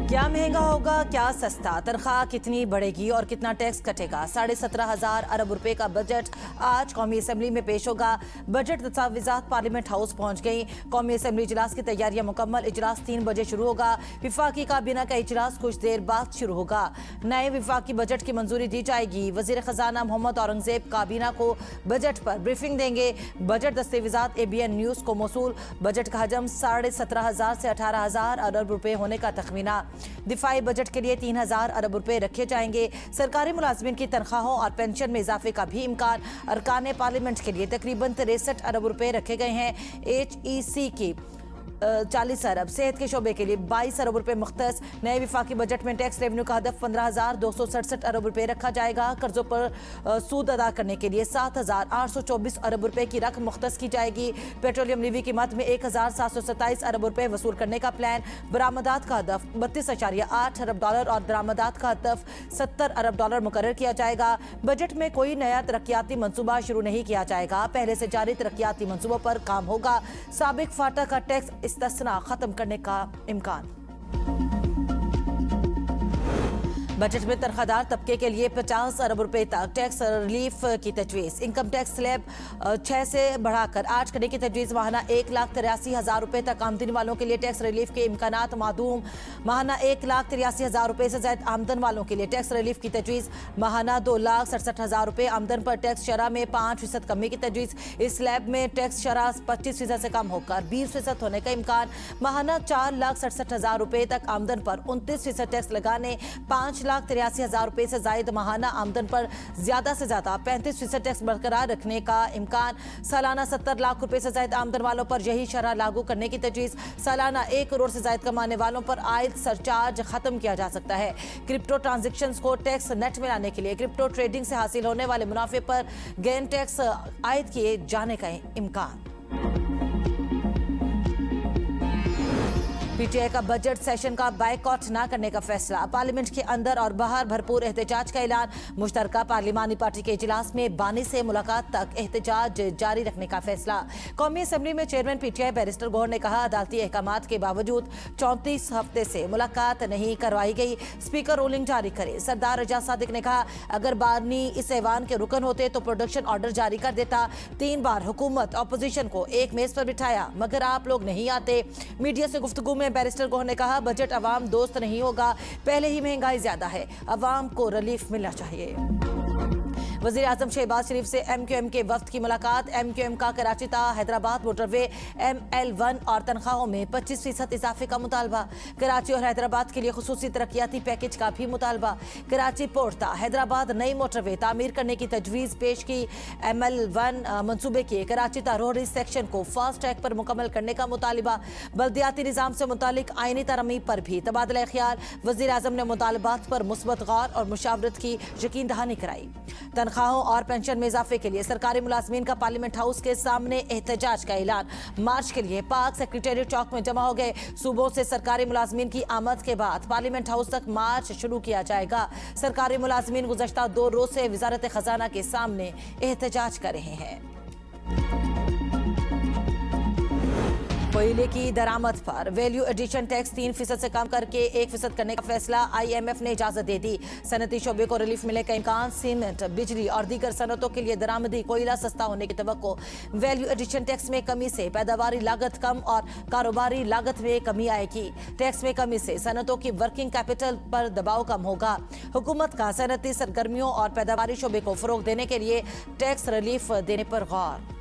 क्या महंगा होगा, क्या सस्ता, तनख्वाह कितनी बढ़ेगी और कितना टैक्स कटेगा। 17,500 अरब रुपए का बजट आज कौमी असेंबली में पेश होगा। बजट दस्तावेजात पार्लियामेंट हाउस पहुंच गई। कौमी असेंबली इजलास की तैयारियां मुकम्मल। इजलास 3 बजे शुरू होगा। विफाकी काबीना का इजलास कुछ देर बाद शुरू होगा। नए विफाकी बजट की मंजूरी दी जाएगी। वजीर खजाना मोहम्मद औरंगजेब काबीना को बजट पर ब्रीफिंग देंगे। बजट दस्तावेजात ABN न्यूज को मौसूल। बजट का हजम 17,500 से 18,000 अरब रुपए होने का तखमीना। दिफाई बजट के लिए 3,000 अरब रुपए रखे जाएंगे। सरकारी मुलाजमीन की तनख्वाहों और पेंशन में इजाफे का भी इम्कान। अरकान पार्लियामेंट के लिए तकरीबन 63 अरब रुपए रखे गए हैं। HEC की 40 अरब, सेहत के शोबे के लिए 22 अरब रुपए मुख्तस। नए विफाकी बजट में टैक्स रेवेन्यू का हदफ 15,267 अरब रुपए रखा जाएगा। कर्जों पर सूद अदा करने के लिए 7,824 अरब रुपए की रकम मुख्तस की जाएगी। पेट्रोलियम लीवी की मद में 1,727 अरब रुपए वसूल करने का प्लान। बरामदात का हदफ 32.8 अरब डॉलर और दरामदात का हदफ 70 अरब डॉलर मुकर्रर किया जाएगा। बजट में कोई नया तरक्याती मंसूबा शुरू नहीं किया जाएगा। पहले से जारी तरक्याती मंसूबों पर काम होगा। साबिक फाटा का टैक्स इस्तिस्ना खत्म करने का इम्कान। बजट में तनख्वाहदार तबके के लिए 50 अरब रुपए तक टैक्स रिलीफ की तजवीज़। इनकम टैक्स स्लैब 6 से बढ़ाकर 8 करने की तजवीज़। माहाना 1,83,000 रुपए तक आमदनी वालों के लिए टैक्स रिलीफ के इम्कानात मादूम। माहाना 1,83,000 रुपए से ज्यादा आमदन वालों के लिए टैक्स रिलीफ की तजवीज़। माहाना 2,67,000 रुपए आमदन पर टैक्स शरह में 5% कमी की तजवीज़। इस स्लैब में टैक्स शरह 25% से कम होकर 20% होने का इम्कान। माहाना 4,67,000 रुपए तक आमदन पर 29% टैक्स लगाने। 5,83,000 रुपए से जायद माहाना आमदन पर ज्यादा से ज्यादा 35% टैक्स बरकरार रखने का इम्कान। सालाना 70 लाख रुपए से जायद आमदन वालों पर यही शरह लागू करने की तजवीज़। सालाना 1 करोड़ से जायद कमाने वालों पर आयद सरचार्ज खत्म किया जा सकता है। क्रिप्टो ट्रांजैक्शंस को टैक्स नेट में लाने के लिए क्रिप्टो ट्रेडिंग से हासिल होने वाले मुनाफे पर गेन टैक्स आयद किए जाने का इम्कान। PTI का बजट सेशन का बायकॉट न करने का फैसला। पार्लियामेंट के अंदर और बाहर भरपूर एहतजाज का ऐलान। मुश्तरका पार्लिमानी पार्टी के इजलास में बानी से मुलाकात तक एहतजाज जारी रखने का फैसला। कौमी असेंबली में चेयरमैन PTI बैरिस्टर गौहर ने कहा, अदालती अहकामात के बावजूद 34 हफ्ते से मुलाकात नहीं करवाई गई, स्पीकर रूलिंग जारी करे। सरदार रजा सादिक ने कहा, अगर बानी इस ऐवान के रुकन होते तो प्रोडक्शन ऑर्डर जारी कर देता। 3 बार हुकूमत अपोजिशन को एक मेज पर बिठाया मगर आप लोग नहीं आते। मीडिया से गुफ्तगू में बैरिस्टर गौहर ने कहा, बजट अवाम दोस्त नहीं होगा, पहले ही महंगाई ज्यादा है, अवाम को रिलीफ मिलना चाहिए। वज़ीर आज़म शहबाज शरीफ से MQM के वफ्द की मुलाकात। MQM का कराची ता हैदराबाद मोटरवे ML1 और तनख्वाहों में 25% इजाफे का मुतालबा। कराची और हैदराबाद के लिए खुसूसी तरक्याती पैकेज का भी मुतालबा। कराची पोर्ट ता हैदराबाद नई मोटरवे तामीर करने की तजवीज़ पेश की। ML1 मनसूबे के कराची ता रोहरी सेक्शन को फास्ट ट्रैक पर मुकम्मल करने का मुतालबा। बल्दियाती निज़ाम से मुतालिक आईनी तरमीम पर भी तबादला ख्याल। वज़ीर आज़म ने मुतालबात पर मुस्बत गौर और मुशावरत की यकीन दहानी कराई। तनख्वाहों और पेंशन में इजाफे के लिए सरकारी मुलाजमीन का पार्लियामेंट हाउस के सामने एहतजाज का ऐलान। मार्च के लिए पाक सेक्रेटेरिएट चौक में जमा हो गए। सूबों से सरकारी मुलाजमीन की आमद के बाद पार्लियामेंट हाउस तक मार्च शुरू किया जाएगा। सरकारी मुलाजमीन गुज़श्ता 2 रोज से वजारत खजाना के सामने एहतजाज कर रहे हैं। कोयले की दरामद पर वैल्यू एडिशन टैक्स 3% से कम करके 1% करने का फैसला। IMF ने इजाजत दे दी। सनती शोबे को रिलीफ मिलने का इम्कान। सीमेंट, बिजली और दीगर सनतों के लिए दरामदी कोयला सस्ता होने की तवक्को। वैल्यू एडिशन टैक्स में कमी से पैदावारी लागत कम और कारोबारी लागत में कमी आएगी। टैक्स में कमी से सनतों की वर्किंग कैपिटल पर दबाव कम होगा। हुकूमत का सनती सरगर्मियों और पैदावारी शोबे को फरोग देने के लिए टैक्स रिलीफ देने पर गौर।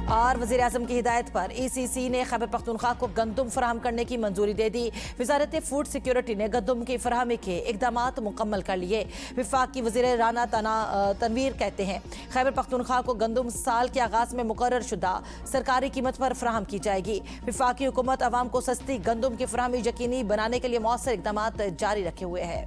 और वज़ीर आज़म की हिदायत पर ECC ने खैबर पख्तूनख्वा को गंदम फराहम करने की मंजूरी दे दी। वजारत फूड सिक्योरिटी ने गंदम की फराहमी के इक़दामात मुकम्मल कर लिए। वफाकी वज़ीर राना तनवीर कहते हैं, खैबर पख्तूनख्वा को गंदम साल के आगाज में मुकर्रर शुदा सरकारी कीमत पर फराहम की जाएगी। वफाकी हुकूमत अवाम को सस्ती गंदम की फराहमी यकीनी बनाने के लिए मौसर इक़दामात जारी रखे हुए है।